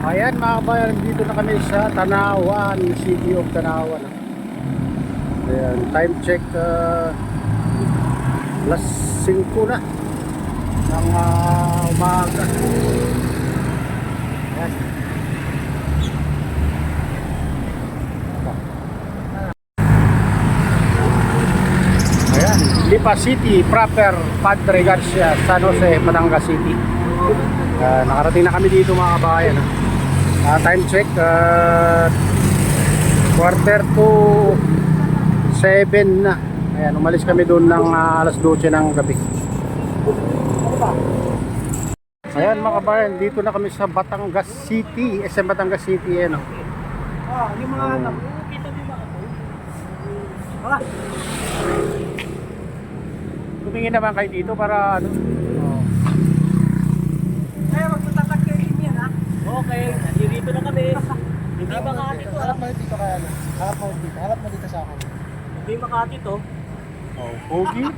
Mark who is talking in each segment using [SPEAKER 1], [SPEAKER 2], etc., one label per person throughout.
[SPEAKER 1] Ayan mga kabayan, dito na kami sa Tanawan, City of Tanawan. Ayan, time check alas 5 na ng umaga. Ayan. Ayan, Lipa City proper, Padre Garcia, San Jose, Batangas City. Nakarating na kami dito mga kabayan. Time check quarter to 7 na. Ayan, umalis kami doon ng alas 12 ng gabi. Ayan mga kabayan, dito na kami sa Batangas City, SM Batangas City. Ayan,
[SPEAKER 2] yung mga anak, kita mo ba ako?
[SPEAKER 1] tumingin naman kayo dito para ano.
[SPEAKER 2] Kaya magputatak kayo yan, ha? Okay, nandito na kami. Hindi Makati to.
[SPEAKER 3] Harap mo dito kaya ano? Harap mo dito sa akin.
[SPEAKER 2] Hindi Makati to.
[SPEAKER 1] Oh, pogi.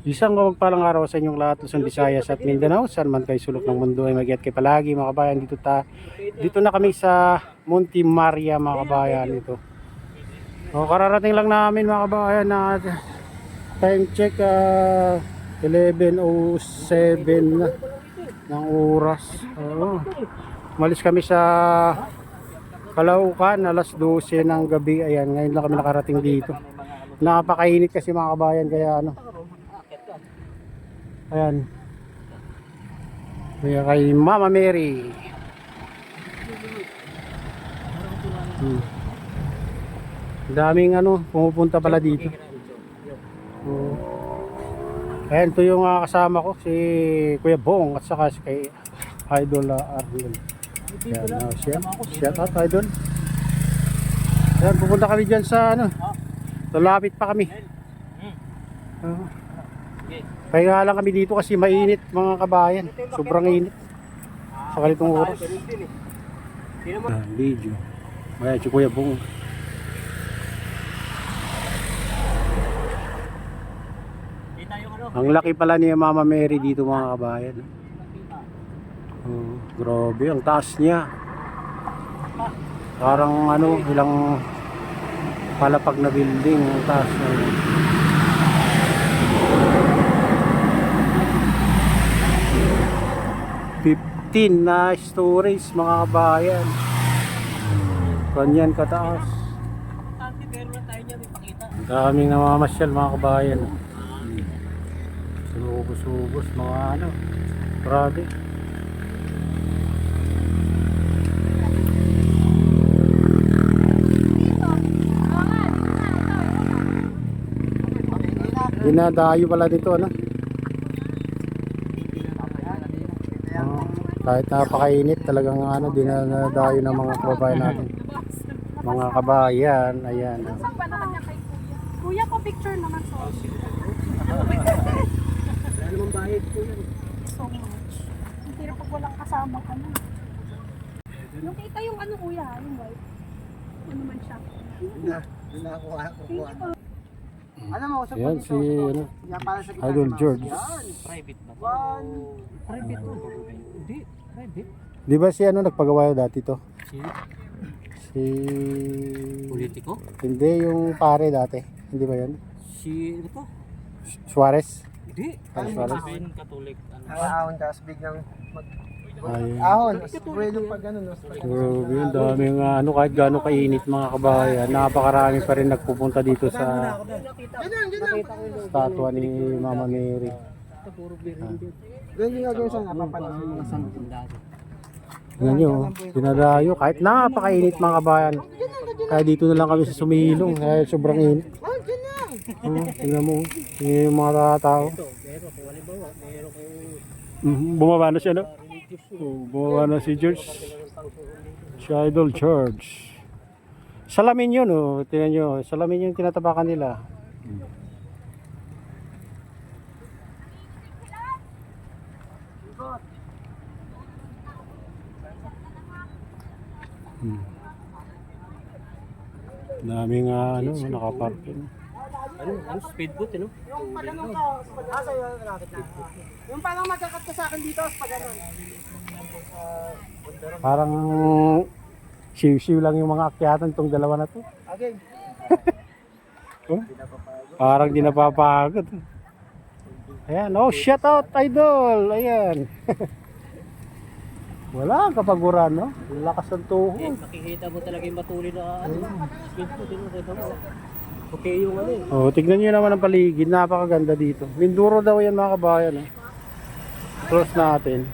[SPEAKER 1] Isang mapagpalang araw sa inyong lahat, Luzon, Visayas at Mindanao. Saan man kayo sulok ng mundo ay mag-iat kayo palagi mga kabayan. Dito na kami sa Monte Maria mga kabayan. Ito. Kararating lang namin mga kabayan na time check 11:07 na ng oras. Umalis kami sa Calaucan alas 12 ng gabi. Ayan, ngayon lang kami nakarating dito. Napakainit kasi mga kabayan, kaya ano. Ayan. Kaya kay Mama Mary. Daming ano, pumupunta pala dito. Ayan, ito yung kasama ko, si Kuya Bong at saka si kay Idol Arnold. Ayan, shout out Idol. Ayan, pupunta kami dyan sa ano, lapit pa kami. Kaya lang kami dito kasi mainit mga kabayan. Sobrang init sa ganitong oras. Video. Ayan, si Kuya Bong. Ang laki pala ni Mama Mary dito mga kabayan. Grabe, ang taas niya. Parang ano, ilang palapag na building ang taas niya. 15 na stories mga kabayan. Ganyan kataas. Ang daming namamasyal mga kabayan. Sinubos-ubos mga ano, grabe. Dinadayo pala dito ano. Kahit napakainit talagang ano, dinadayo ng mga kababayan natin. Mga kabayan, ayan.
[SPEAKER 4] Saan pa naman niya kay Kuya? Kuya, pa picture naman so.
[SPEAKER 2] Wala namang bayad po yan.
[SPEAKER 4] So much. Hindi na pag walang kasama ka na. Yung kita yung ano kuya, yung white. Ano man siya.
[SPEAKER 3] Doon na ako kukuha.
[SPEAKER 2] Ano mo, usap
[SPEAKER 1] Ayan si ano,
[SPEAKER 3] Yan para sa
[SPEAKER 1] Idol George.
[SPEAKER 2] Private ba? Private to. Hindi, private.
[SPEAKER 1] Di ba si ano nagpagawa dati to? Si
[SPEAKER 2] Politiko?
[SPEAKER 1] Hindi, yung pare dati. Hindi ba yan?
[SPEAKER 2] Si, ano to?
[SPEAKER 1] Suarez?
[SPEAKER 2] Hindi.
[SPEAKER 1] Ay, Suarez.
[SPEAKER 2] Katolik.
[SPEAKER 3] ahon tapos biglang
[SPEAKER 1] Ayun.
[SPEAKER 3] ahon. Pwede pag ano no.
[SPEAKER 1] Grabe, yung daming ano, kahit gaano kainit mga kabayan. Napakarami pa rin nagpupunta dito sa statwa ni Mama Mary.
[SPEAKER 3] Ganyan yung gagawin sa napapanood.
[SPEAKER 1] Tingnan nyo, dinadayo. Kahit napakainit mga kabayan. Kaya dito na lang kami sa Sumilong. Kaya sobrang init. Tingnan mo, yung mga tao. Bumaba na siya, no? Bumaba na si George. Si Idol George. Salamin yun, oh. Tingnan nyo, salamin yung tinatapakan nila. Daming ano, nakaparking.
[SPEAKER 2] Ano, speedboat, ano?
[SPEAKER 3] Yung pag-anong ka, sa'yo, malapit na. Yung parang magkakat ka sa akin dito, pag-anon.
[SPEAKER 1] Parang siw-siw lang yung mga akyatan tong dalawa na to.
[SPEAKER 3] Okay.
[SPEAKER 1] Oh, parang di napapagod. Ayan, oh, shout out idol. Ayan. Wala ang kapaguran, no? Lakas ng tuhod.
[SPEAKER 2] Makikita mo talaga yung matulid na speedboat, ano? Kita mo. Okay yung ano eh.
[SPEAKER 1] Oh, tignan niyo naman ang paligid, napakaganda dito. Minduro daw 'yan mga kabayan, eh. Close natin.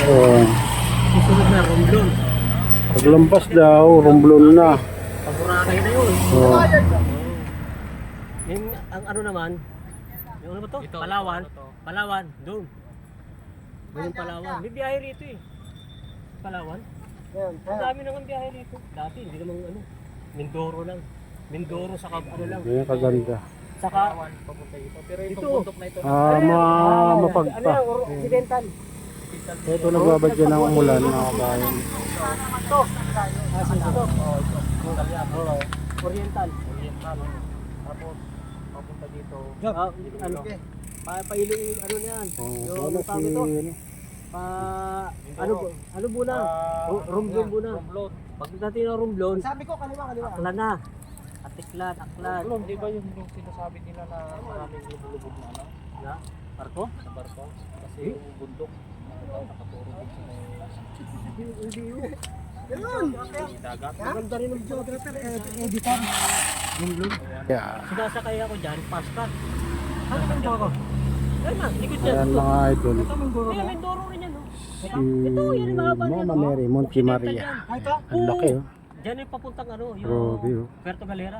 [SPEAKER 1] Oh,
[SPEAKER 2] Susunod na, Romblon.
[SPEAKER 1] paglampas daw, rumblon na.
[SPEAKER 2] Pag-Boracay na yun.
[SPEAKER 1] Oh.
[SPEAKER 2] Yung, ang ano naman, yung ano ba to? Palawan. Palawan, doon. Doon yung Palawan. May biyahe rito eh. Palawan.
[SPEAKER 3] Yan.
[SPEAKER 2] Ang dami nang biyahe rito. Dati, hindi naman ano. Mindoro lang. Mindoro saka ano lang.
[SPEAKER 1] Ganyan kaganda.
[SPEAKER 2] Saka,
[SPEAKER 3] Pero
[SPEAKER 2] ito.
[SPEAKER 3] na ito.
[SPEAKER 1] Mapagpa.
[SPEAKER 2] Ano yan, Occidental.
[SPEAKER 1] Ito nagbabadya ng umulan mga kabayan.
[SPEAKER 2] Ito. Asan ito? Oo, ito. Oo. Oriental. Oriental. Tapos, papunta dito. Ano? Pailo yung ano na yan.
[SPEAKER 1] Oh,
[SPEAKER 2] Yung
[SPEAKER 1] wala
[SPEAKER 2] tawag ito.
[SPEAKER 1] si
[SPEAKER 2] Ano muna? Romblon muna. Pagdating ng Romblon,
[SPEAKER 3] Sabi ko, kaliwa.
[SPEAKER 2] aklan na. Atiklan, aklan.
[SPEAKER 3] Di ba yung sinasabi nila na maraming lumulubog na ano?
[SPEAKER 2] Na? Barko?
[SPEAKER 3] Sa barko? Kasi yung bundok, nakaturo din sa
[SPEAKER 2] Hindi yun.
[SPEAKER 3] may dagat.
[SPEAKER 2] Maganda rin ang geographer.
[SPEAKER 3] Editor.
[SPEAKER 1] Yeah.
[SPEAKER 2] Sinasakay ako dyan, paskat. Ano yung Mindoro? Ayun na, likod dyan.
[SPEAKER 1] Ayan mga idol.
[SPEAKER 2] Ayun, Mindoro rin yan. No?
[SPEAKER 1] Si
[SPEAKER 2] Ito, yan yung mahaba niyan.
[SPEAKER 1] Mama Mary, Monte Maria. Ang laki, oh.
[SPEAKER 2] Diyan yung papuntang ano, yung
[SPEAKER 1] Grabe, oh.
[SPEAKER 2] Puerto Galera.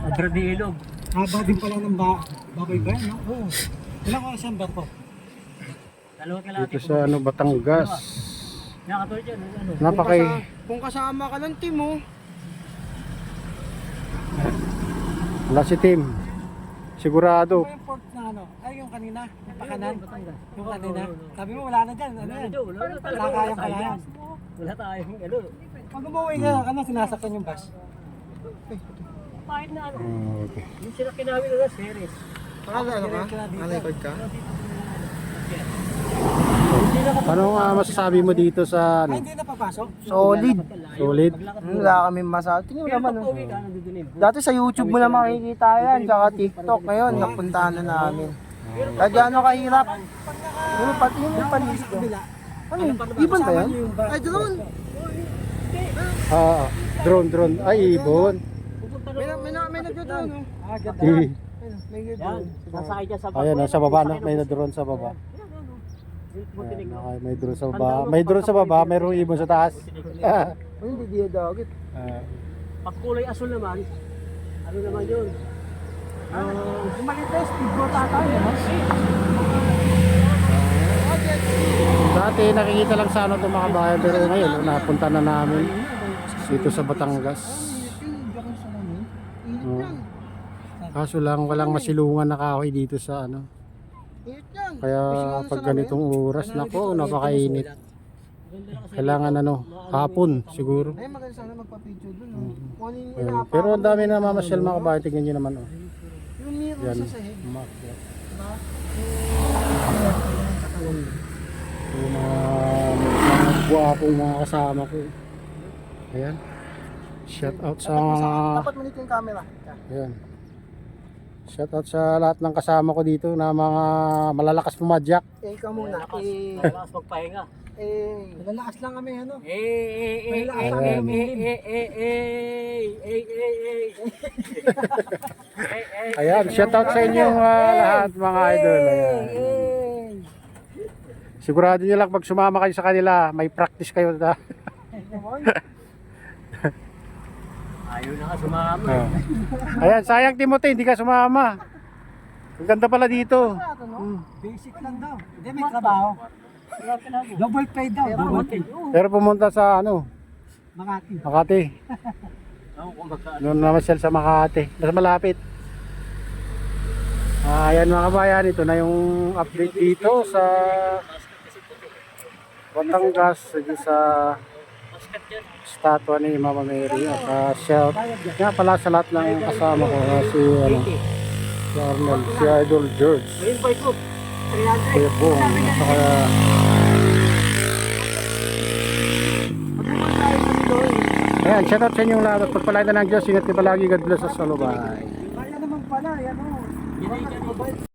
[SPEAKER 2] Abra de Ilog.
[SPEAKER 3] Haba din pala ng baboy ba yan, no? Oo. Ilang oras ang barko?
[SPEAKER 2] Dalawa kalahati.
[SPEAKER 1] Dito sa ano, Batangas.
[SPEAKER 2] Nakatulad dyan, ano.
[SPEAKER 1] Napakay.
[SPEAKER 3] Kung kasama ka ng team mo,
[SPEAKER 1] Wala si Tim. Sigurado.
[SPEAKER 3] yung port na ano, ay yung kanina, yung pakanan,
[SPEAKER 2] Batangas.
[SPEAKER 3] yung kanina. Sabi mo wala na dyan, ano
[SPEAKER 2] Wala na
[SPEAKER 3] yan?
[SPEAKER 2] dyan, wala na talaga.
[SPEAKER 3] Nakakayang kalayan.
[SPEAKER 2] Wala tayong ano.
[SPEAKER 3] Pag umuwi ka, ano, sinasakyan yung bus?
[SPEAKER 2] Kahit na ano.
[SPEAKER 1] Okay.
[SPEAKER 2] Yung sila kinawin na series.
[SPEAKER 3] Ano ka? Alikod ka?
[SPEAKER 1] Ano nga masasabi mo dito sa
[SPEAKER 3] Ay,
[SPEAKER 1] ano?
[SPEAKER 3] hindi na papasok?
[SPEAKER 5] Solid.
[SPEAKER 1] Solid?
[SPEAKER 5] Wala kami masabi. Tingnan mo
[SPEAKER 2] Pero
[SPEAKER 5] naman.
[SPEAKER 2] pag
[SPEAKER 5] Oh.
[SPEAKER 2] pauwi ka, nandun din eh.
[SPEAKER 5] Dati sa YouTube mo na makikita yan. Tsaka TikTok. Ngayon, napuntahan na namin. Kaya gaano kahirap. Ano pati yung panis ko. Ano yun? Ibon ba yan?
[SPEAKER 3] Ay, drone!
[SPEAKER 1] Ah, drone. Ay, ibon.
[SPEAKER 2] Pupunta na.
[SPEAKER 3] May nagdo-drone, no? Ah, ganda.
[SPEAKER 1] Eh,
[SPEAKER 3] May
[SPEAKER 2] Yan,
[SPEAKER 3] nagdo-drone.
[SPEAKER 2] sasakay dyan sa
[SPEAKER 1] Ayan, oh, sa baba na. May na drone sa baba. Ayan, okay, may drone sa baba. May drone sa baba, mayroong ibon sa taas.
[SPEAKER 5] Ay, hindi diya dagit.
[SPEAKER 1] Ah,
[SPEAKER 2] Pag kulay asul naman, ano naman yun?
[SPEAKER 3] Yung maliit na speedboat ata, no?
[SPEAKER 1] dati nakikita lang sa ano itong mga bayan, pero ngayon napunta na namin dito sa Batangas. Oh. Kaso lang walang masilungan na kahoy dito sa ano. Kaya pag ganitong oras, nako, napakainit. Kailangan ano, hapon siguro.
[SPEAKER 3] Ay, maganda sana magpa-picture dun, no? Kung ano yung
[SPEAKER 1] Ayun. Pero ang dami na mamasyal mga kabayan, tingnan nyo naman. Oh.
[SPEAKER 3] yung mirror
[SPEAKER 1] Yan.
[SPEAKER 3] sa sahig.
[SPEAKER 1] Umakyat.
[SPEAKER 3] Diba?
[SPEAKER 1] Yung mga buwapong mga kasama ko. Ayan. Shout out sa
[SPEAKER 3] Dapat manit yung camera.
[SPEAKER 1] ayan. Shout out sa lahat ng kasama ko dito na mga malalakas pumadyak.
[SPEAKER 3] Eh, ikaw muna.
[SPEAKER 2] Malakas magpahinga.
[SPEAKER 3] Lalakas lang kami, ano?
[SPEAKER 2] Eh.
[SPEAKER 1] Ayan, shout out sa inyong lahat mga idol. Ayan. Sigurado nyo lang pag sumama kayo sa kanila, may practice kayo na.
[SPEAKER 2] Ayaw na ka sumama.
[SPEAKER 1] Oh. Ayan, sayang Timothy, hindi ka sumama. Ang ganda pala dito.
[SPEAKER 3] Basic lang daw. Hindi, may trabaho. Double pay daw. Double pay.
[SPEAKER 1] Pero pumunta sa ano,
[SPEAKER 3] Makati.
[SPEAKER 1] Makati. Noon namasyal sa Makati. Mas malapit. Ayan mga kabayan, ito na yung update dito sa Batangas, sa statwa ni Mama Mary. At shout nga pala sa lahat ng kasama ko. Si, si Arnold, si Idol George,
[SPEAKER 2] Ayun boy ko. 300.
[SPEAKER 1] Kuya Bong, at saka ayan, shout out sa inyong lahat at pagpalain na ng Diyos. Ingat kayo palagi. God bless us all. Bye.
[SPEAKER 3] Kaya naman pala, yan o.